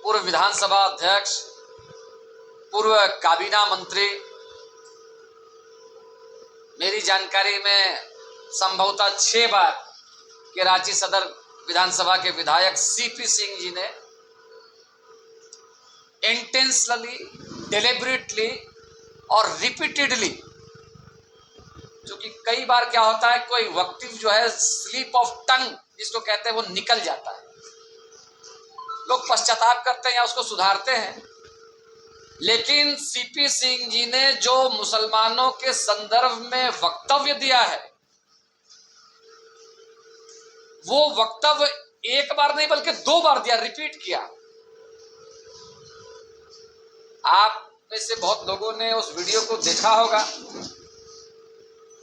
पूर्व विधानसभा अध्यक्ष, पूर्व काबीना मंत्री, मेरी जानकारी में संभवतः 6 बार के रांची सदर विधानसभा के विधायक सीपी सिंह जी ने इंटेंशनली, डिलिबरेटली और रिपीटेडली, क्योंकि कई बार क्या होता है, कोई वक्तव्य जो है स्लिप ऑफ टंग जिसको कहते हैं वो निकल जाता है, लोग पश्चाताप करते हैं या उसको सुधारते हैं। लेकिन सीपी सिंह जी ने जो मुसलमानों के संदर्भ में वक्तव्य दिया है, वो वक्तव्य एक बार नहीं बल्कि 2 बार दिया, रिपीट किया। आप में से बहुत लोगों ने उस वीडियो को देखा होगा।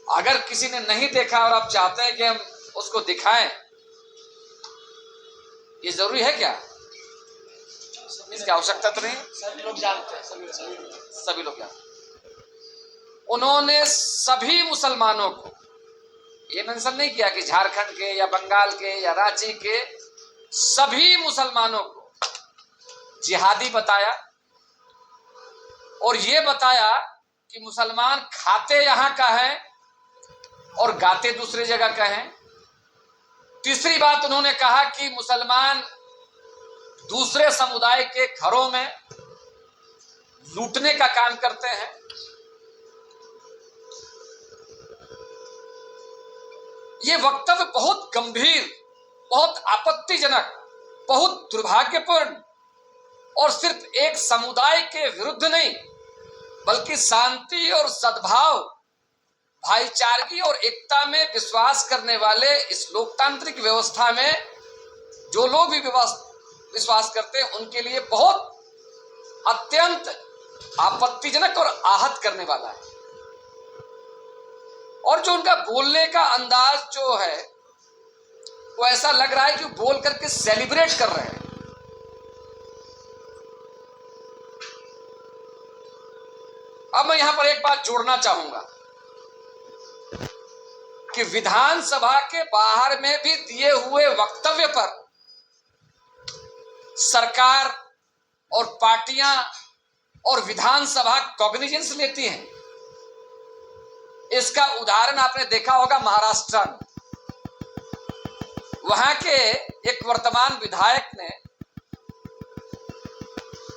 अगर किसी ने नहीं देखा और आप चाहते हैं कि हम उसको दिखाएं, ये जरूरी है क्या? इसकी आवश्यकता तो नहीं। सभी लोग जानते हैं, सभी लोग जानते हैं। उन्होंने सभी मुसलमानों को, ये मेंशन नहीं किया कि झारखंड के या बंगाल के या रांची के, सभी मुसलमानों को जिहादी बताया और ये बताया कि मुसलमान खाते यहां का है और गाते दूसरी जगह का है। तीसरी बात उन्होंने कहा कि मुसलमान दूसरे समुदाय के घरों में लूटने का काम करते हैं। ये वक्तव्य बहुत गंभीर, बहुत आपत्तिजनक, बहुत दुर्भाग्यपूर्ण और सिर्फ एक समुदाय के विरुद्ध नहीं बल्कि शांति और सद्भाव, भाईचारगी और एकता में विश्वास करने वाले इस लोकतांत्रिक व्यवस्था में जो लोग भी विश्वास करते हैं उनके लिए बहुत अत्यंत आपत्तिजनक और आहत करने वाला है। और जो उनका बोलने का अंदाज जो है वो ऐसा लग रहा है कि बोल करके सेलिब्रेट कर रहे हैं। अब मैं यहां पर एक बात जोड़ना चाहूंगा कि विधानसभा के बाहर में भी दिए हुए वक्तव्य पर सरकार और पार्टियां और विधानसभा कॉग्निजेंस लेती हैं। इसका उदाहरण आपने देखा होगा महाराष्ट्र में। वहां के एक वर्तमान विधायक ने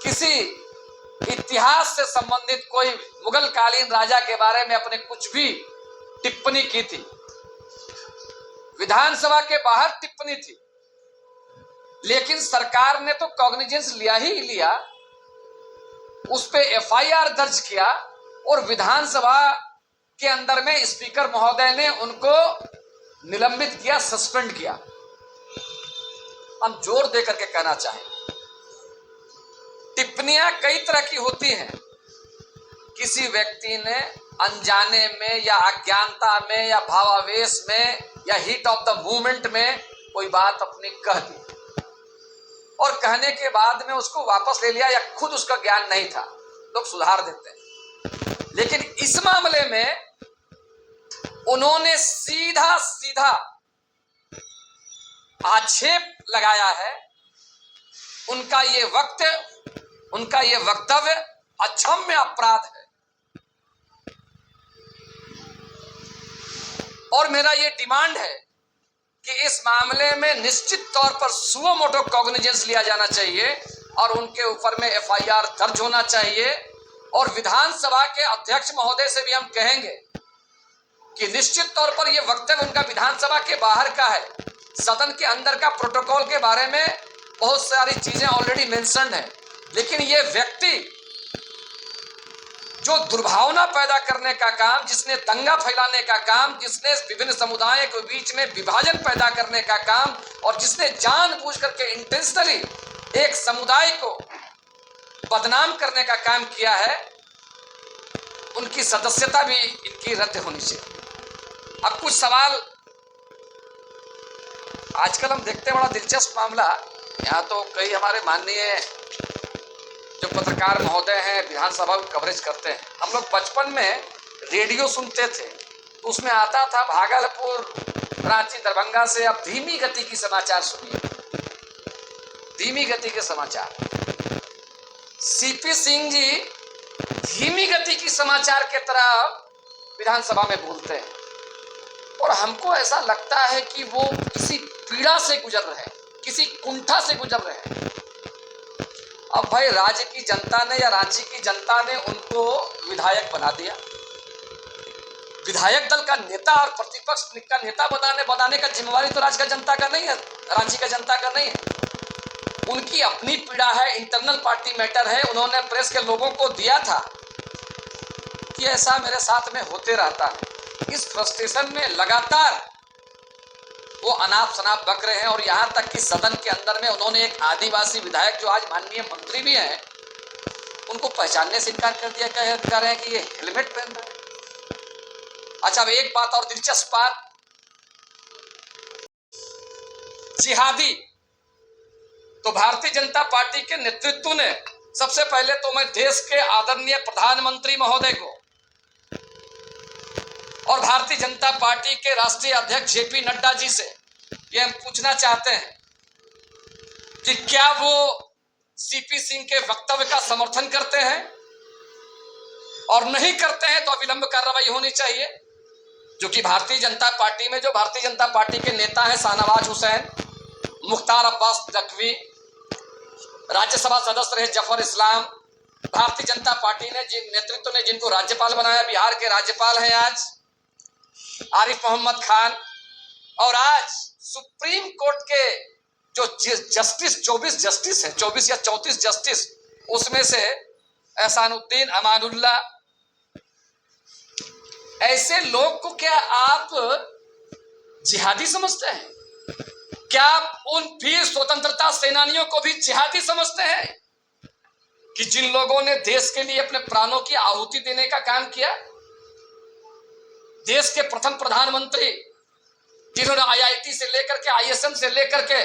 किसी इतिहास से संबंधित कोई मुगल कालीन राजा के बारे में अपने कुछ भी टिप्पणी की थी। विधानसभा के बाहर टिप्पणी थी, लेकिन सरकार ने तो कॉग्निजेंस लिया ही लिया, उस पे एफआईआर दर्ज किया और विधानसभा के अंदर में स्पीकर महोदय ने उनको निलंबित किया, सस्पेंड किया। हम जोर देकर के कहना चाहेंगे, टिप्पणियां कई तरह की होती हैं। किसी व्यक्ति ने अनजाने में या अज्ञानता में या भावावेश में या हीट ऑफ द मूवमेंट में कोई बात अपनी कह दी और कहने के बाद में उसको वापस ले लिया या खुद उसका ज्ञान नहीं था, लोग सुधार देते हैं। लेकिन इस मामले में उन्होंने सीधा सीधा आक्षेप लगाया है। उनका ये वक्तव्य अक्षम्य अपराध है और मेरा ये डिमांड है कि इस मामले में निश्चित तौर पर सुओ मोटो कॉग्निजेंस लिया जाना चाहिए और उनके ऊपर में एफआईआर दर्ज होना चाहिए। और विधानसभा के अध्यक्ष महोदय से भी हम कहेंगे कि निश्चित तौर पर यह वक्तव्य उनका विधानसभा के बाहर का है। सदन के अंदर का प्रोटोकॉल के बारे में बहुत सारी चीजें ऑलरेडी मेंशन्ड है, लेकिन ये व्यक्ति जो दुर्भावना पैदा करने का काम, जिसने दंगा फैलाने का काम, जिसने विभिन्न समुदायों के बीच में विभाजन पैदा करने का काम और जिसने जानबूझ करके इंटेंशनली एक समुदाय को बदनाम करने का काम किया है, उनकी सदस्यता भी इनकी रद्द होनी चाहिए। अब कुछ सवाल आजकल हम देखते हैं, बड़ा दिलचस्प मामला। यहाँ तो कई हमारे माननीय जो पत्रकार महोदय हैं विधानसभा में कवरेज करते हैं। हम लोग बचपन में रेडियो सुनते थे, उसमें आता था भागलपुर, रांची, दरभंगा से अब धीमी गति की समाचार सुनिए। धीमी गति के समाचार। सीपी सिंह जी धीमी गति की समाचार के तरह विधानसभा में बोलते हैं और हमको ऐसा लगता है कि वो किसी पीड़ा से गुजर रहे हैं, किसी कुंठा से गुजर रहे हैं। अब भाई राज्य की जनता ने या राज्य की जनता ने उनको विधायक बना दिया, विधायक दल का नेता और प्रतिपक्ष का नेता बनाने का जिम्मेवारी तो राज्य का जनता का नहीं है, राज्य का जनता का नहीं है। उनकी अपनी पीड़ा है, इंटरनल पार्टी मैटर है। उन्होंने प्रेस के लोगों को दिया था कि ऐसा मेरे साथ में होते रहता है। इस फ्रस्ट्रेशन में लगातार वो अनाप शनाप बक रहे हैं और यहां तक कि सदन के अंदर में उन्होंने एक आदिवासी विधायक जो आज माननीय मंत्री भी हैं, उनको पहचानने से इनकार कर दिया, कह रहे हैं कि ये हेलमेट पहन रहे हैं। अच्छा, अब एक बात और दिलचस्प बात, जिहादी तो भारतीय जनता पार्टी के नेतृत्व ने सबसे पहले तो मैं देश के आदरणीय प्रधानमंत्री महोदय को और भारतीय जनता पार्टी के राष्ट्रीय अध्यक्ष जेपी नड्डा जी से ये हम पूछना चाहते हैं कि क्या वो सीपी सिंह के वक्तव्य का समर्थन करते हैं, और नहीं करते हैं तो अविलंब कार्रवाई होनी चाहिए। जो कि भारतीय जनता पार्टी में जो भारतीय जनता पार्टी के नेता हैं शाहनवाज हुसैन, मुख्तार अब्बास नकवी, राज्यसभा सदस्य रहे जफर इस्लाम, भारतीय जनता पार्टी ने जिन नेतृत्व ने जिनको राज्यपाल बनाया, बिहार के राज्यपाल हैं आज आरिफ मोहम्मद खान, और आज सुप्रीम कोर्ट के जो जस्टिस 24 जस्टिस हैं, 24 या 34 जस्टिस, उसमें से एहसानुद्दीन अमानुल्लाह, ऐसे लोग को क्या आप जिहादी समझते हैं? क्या आप उन वीर स्वतंत्रता सेनानियों को भी जिहादी समझते हैं कि जिन लोगों ने देश के लिए अपने प्राणों की आहुति देने का काम किया? देश के प्रथम प्रधानमंत्री जिन्होंने आईआईटी से लेकर के आईएसएम से लेकर के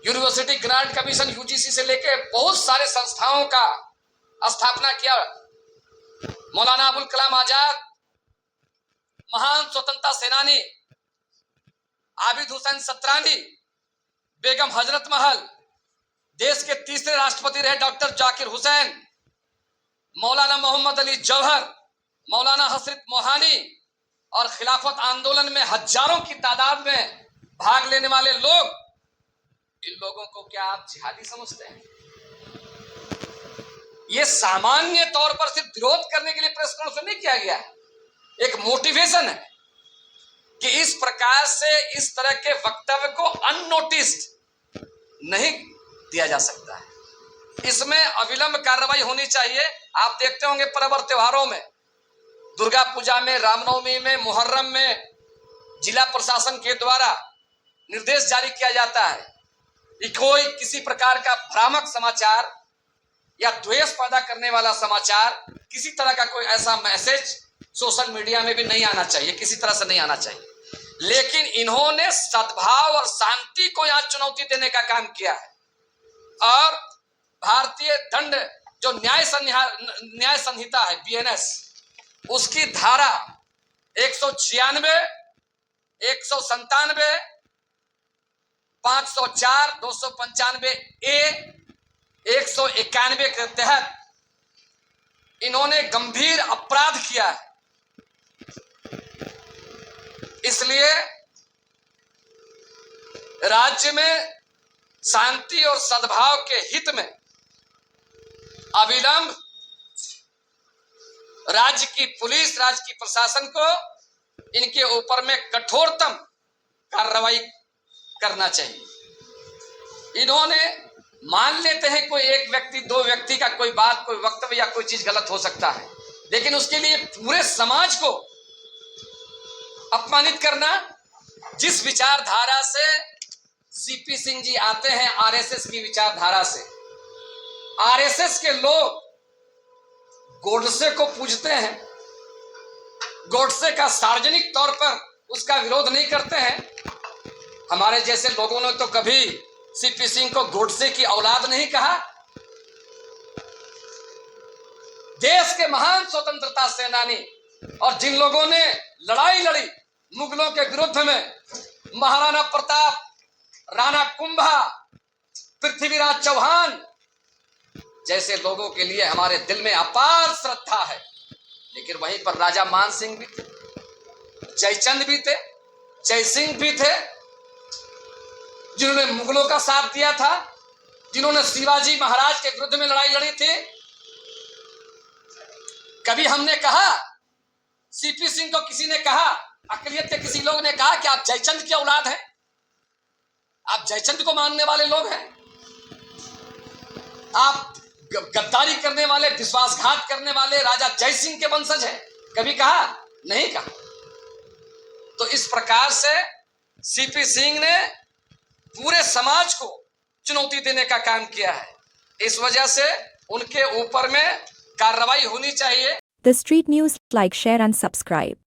यूनिवर्सिटी ग्रांट कमीशन यूजीसी से लेकर बहुत सारे संस्थाओं का स्थापना किया। मौलाना अबुल कलाम आजाद, महान स्वतंत्रता सेनानी आबिद हुसैन सत्रानी, बेगम हजरत महल, देश के तीसरे राष्ट्रपति रहे डॉक्टर जाकिर हुसैन, मौलाना मोहम्मद अली जौहर, मौलाना हसरत मोहानी, और खिलाफत आंदोलन में हजारों की तादाद में भाग लेने वाले लोग, इन लोगों को क्या आप जिहादी समझते हैं? ये सामान्य तौर पर सिर्फ विरोध करने के लिए प्रेस कॉन्फ्रेंस नहीं किया गया, एक मोटिवेशन है कि इस प्रकार से इस तरह के वक्तव्य को अननोटिस्ड नहीं दिया जा सकता है। इसमें अविलंब कार्रवाई होनी चाहिए। आप देखते होंगे पर्व और त्योहारों में, दुर्गा पूजा में, रामनवमी में, मुहर्रम में जिला प्रशासन के द्वारा निर्देश जारी किया जाता है कि कोई किसी प्रकार का भ्रामक समाचार या द्वेष पैदा करने वाला समाचार, किसी तरह का कोई ऐसा मैसेज सोशल मीडिया में भी नहीं आना चाहिए, किसी तरह से नहीं आना चाहिए। लेकिन इन्होंने सद्भाव और शांति को यहां चुनौती देने का काम किया है और भारतीय दंड जो न्याय संहिता है बीएनएस, उसकी धारा 196, 197, 504, 295 ए, 191 के तहत इन्होंने गंभीर अपराध किया है। इसलिए राज्य में शांति और सद्भाव के हित में अविलंब राज्य की पुलिस, राज्य की प्रशासन को इनके ऊपर में कठोरतम कार्रवाई करना चाहिए। इन्होंने मान लेते हैं कोई एक व्यक्ति, दो व्यक्ति का कोई बात, कोई वक्तव्य या कोई चीज गलत हो सकता है, लेकिन उसके लिए पूरे समाज को अपमानित करना, जिस विचारधारा से सीपी सिंह जी आते हैं, आरएसएस की विचारधारा से, आरएसएस के लोग गोडसे को पूजते हैं, गोडसे का सार्वजनिक तौर पर उसका विरोध नहीं करते हैं। हमारे जैसे लोगों ने तो कभी सीपी सिंह को गोडसे की औलाद नहीं कहा। देश के महान स्वतंत्रता सेनानी और जिन लोगों ने लड़ाई लड़ी मुगलों के विरुद्ध में, महाराणा प्रताप, राणा कुंभा, पृथ्वीराज चौहान जैसे लोगों के लिए हमारे दिल में अपार श्रद्धा है। लेकिन वहीं पर राजा मान सिंह भी थे, जयचंद भी थे, जयसिंह भी थे, जिन्होंने मुगलों का साथ दिया था, जिन्होंने शिवाजी महाराज के विरुद्ध में लड़ाई लड़ी थी। कभी हमने कहा, सीपी सिंह को किसी ने कहा, अकलियत के किसी लोग ने कहा कि आप जयचंद की औलाद हैं, आप जयचंद को मानने वाले लोग हैं, आप गद्दारी करने वाले, विश्वासघात करने वाले राजा जयसिंह के वंशज हैं? कभी कहा? नहीं कहा। तो इस प्रकार से सीपी सिंह ने पूरे समाज को चुनौती देने का काम किया है। इस वजह से उनके ऊपर में कार्रवाई होनी चाहिए। The Street News, like, share and subscribe.